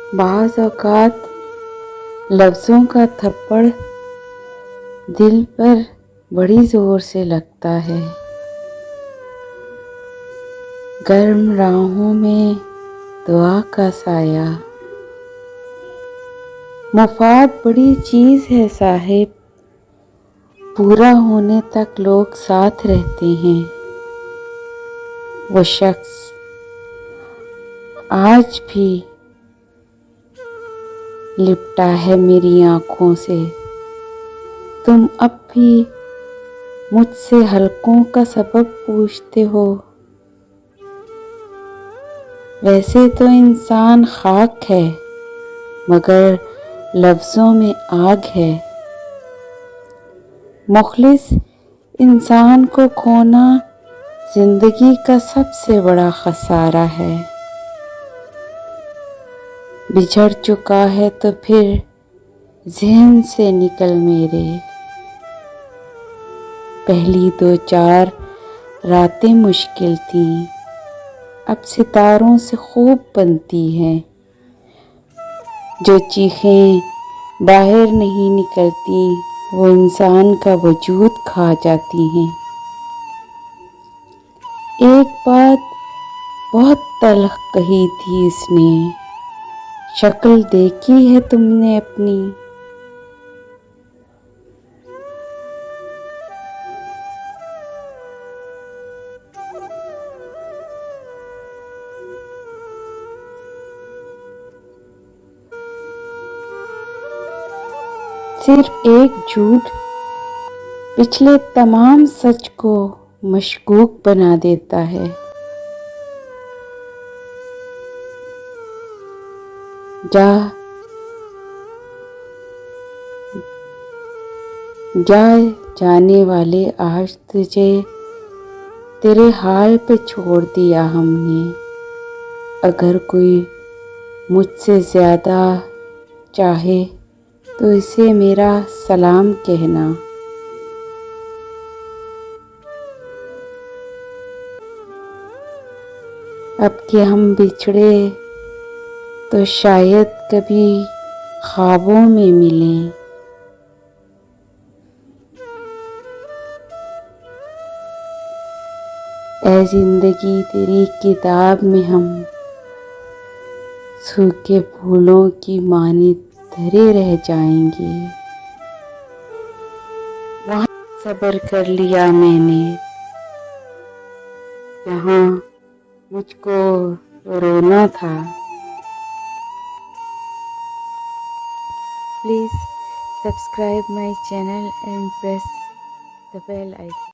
बाज़ औक़ात लफ्ज़ों का थप्पड़ दिल पर बड़ी ज़ोर से लगता है। गर्म राहों में दुआ का साया, मुफ़ाद बड़ी चीज़ है साहिब, पूरा होने तक लोग साथ रहते हैं। वो शख्स आज भी लिपटा है मेरी आँखों से, तुम अब भी मुझसे हलकों का सबब पूछते हो। वैसे तो इंसान खाक है मगर लफ्ज़ों में आग है। मुखलिस इंसान को खोना जिंदगी का सबसे बड़ा खसारा है। बिछड़ चुका है तो फिर ज़हन से निकल मेरे, पहली 2-4 रातें मुश्किल थीं, अब सितारों से खूब बनती हैं। जो चीखें बाहर नहीं निकलती वो इंसान का वजूद खा जाती हैं। एक बात बहुत तल्ख कही थी इसने, शक्ल देखी है तुमने अपनी। सिर्फ एक झूठ पिछले तमाम सच को मशकूक बना देता है। जा जाने वाले, आज तुझे तेरे हाल पे छोड़ दिया हमने। अगर कोई मुझसे ज़्यादा चाहे तो इसे मेरा सलाम कहना। अब कि हम बिछड़े तो शायद कभी ख्वाबों में मिलें। ऐ जिंदगी तेरी किताब में हम सूखे फूलों की मानित धरे रह जाएंगे। वहाँ सब्र कर लिया मैंने जहाँ मुझको रोना था। Please subscribe my channel and press the bell icon.